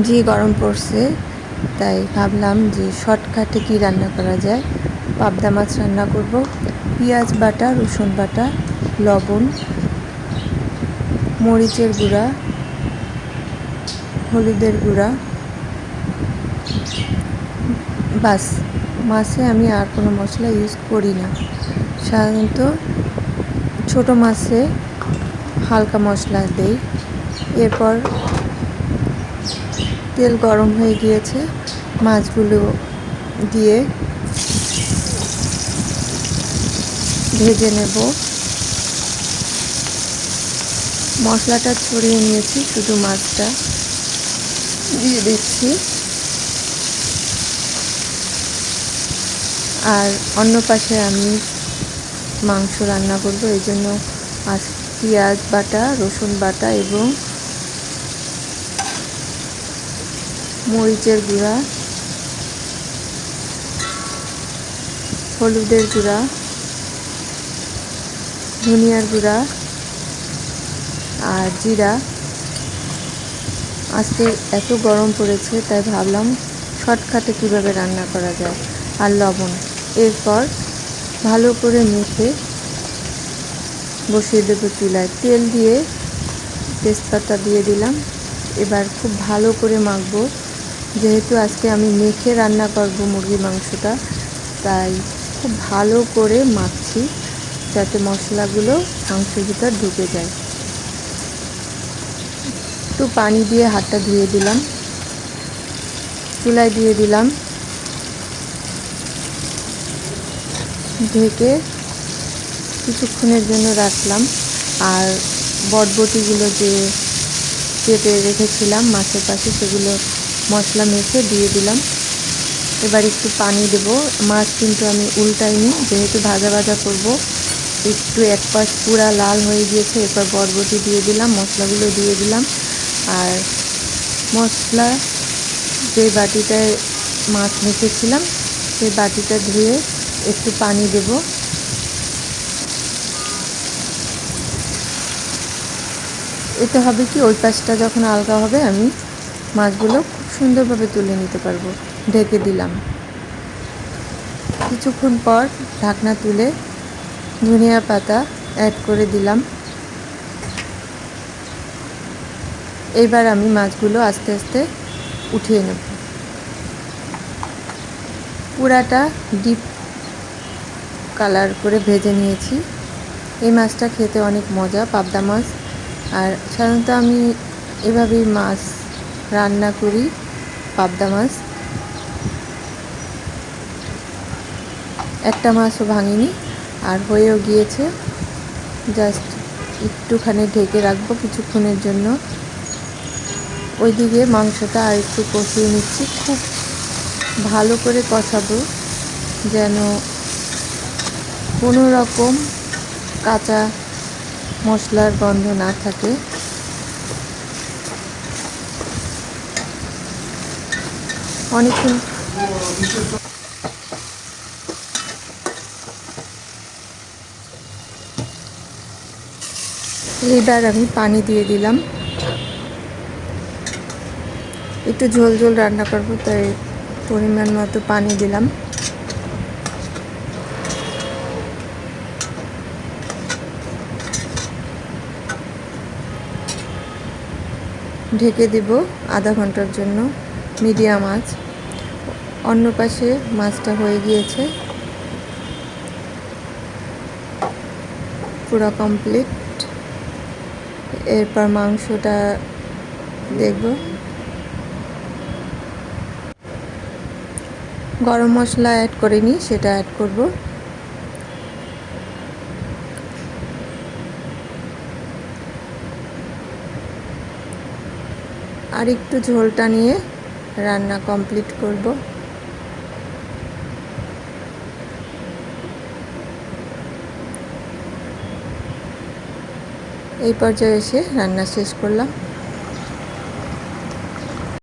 যে গরম পড়ছে তাই ভাবলাম যে শর্টকাটে কি রান্না করা যায়। পাবদা মাছ রান্না করব। পেঁয়াজ বাটা, রসুন বাটা, লবণ, মরিচের গুঁড়া, হলুদের গুঁড়া, বাস। মাছে আমি আর কোনো মশলা ইউজ করি না। সাধারণত ছোটো মাছে হালকা মশলা দেই। এরপর তেল গরম হয়ে গিয়েছে, মাছগুলো দিয়ে ভেজে নেব। মশলাটা ছড়িয়ে নিয়েছি, শুধু মাছটা দিয়ে দিচ্ছি। আর অন্য পাশে আমি মাংস রান্না করব, এই জন্য আজ পেঁয়াজ বাটা, রসুন বাটা এবং মরিচের গুঁড়া, হলুদের গুঁড়া, ধনিয়ার গুঁড়া আর জিরা। আজকে এত গরম পড়েছে তাই ভাবলাম শর্টকাটে কীভাবে রান্না করা যায়। আর লবণ। এরপর ভালো করে মেখে বসিয়ে দেবো চুলায়। তেল দিয়ে তেজপাতা দিয়ে দিলাম। এবার খুব ভালো করে মাখবো। যেহেতু আজকে আমি মেখে রান্না করব মুরগির মাংসটা, তাই খুব ভালো করে মাখছি যাতে মশলাগুলো মাংসের ভিতর ঢুকে যায়। একটু পানি দিয়ে হাতটা ধুয়ে দিলাম। চুলায় দিয়ে দিলাম, ঢেকে কিছুক্ষণের জন্য রাখলাম। আর বটবটিগুলো যে কেটে রেখেছিলাম মাছের পাশে, সেগুলো মশলা মেখে দিয়ে দিলাম। এবার একটু পানি দেব। মাছ কিন্তু আমি উল্টাইনি, যেহেতু ভাজা ভাজা করব। একটু এক পাশ পুরা লাল হয়ে গিয়েছে। এরপর বটবটি দিয়ে দিলাম, মশলাগুলো দিয়ে দিলাম। আর মশলা যে বাটিটায় মাছ মেখেছিলাম সেই বাটিটা ধুয়ে একটু পানি দেব। এতে হবে কি, ওই পাশটা যখন আলগা হবে আমি মাছগুলো খুব সুন্দরভাবে তুলে নিতে পারবো। ঢেকে দিলাম। কিছুক্ষণ পর ঢাকনা তুলে ধনিয়া পাতা অ্যাড করে দিলাম। এইবার আমি মাছগুলো আস্তে আস্তে উঠিয়ে নেব। পুরাটা ডিপ কালার করে ভেজে নিয়েছি। এই মাছটা খেতে অনেক মজা, পাবদা মাছ। আর সাধারণত আমি এভাবেই মাছ রান্না করি, পাবদা মাছ। একটা মাছও ভাঙিনি, আর হয়েও গিয়েছে। জাস্ট একটুখানি ঢেকে রাখবো কিছুক্ষণের জন্য। ওইদিকে মাংসটা আর একটু কষিয়ে নিচ্ছি। খুব ভালো করে কষাবো যেন কোনো রকম কাঁচা মশলার গন্ধ না থাকে। অনেকক্ষণ এবার আমি পানি দিয়ে দিলাম। একটু ঝোল ঝোল রান্না করবো, তাই পরিমাণ মতো পানি দিলাম। ঢেকে দেব আধা ঘন্টার জন্য, মিডিয়াম আঁচ। অন্য পাশে মাছটা হয়ে গিয়েছে, পুরো কমপ্লিট। এরপর মাংসটা দেখব। গরম মশলা অ্যাড করিনি, সেটা অ্যাড করব। আর একটু ঝোলটা নিয়ে রান্না কমপ্লিট করব। এই পর্যায়ে এসে রান্না শেষ করলাম।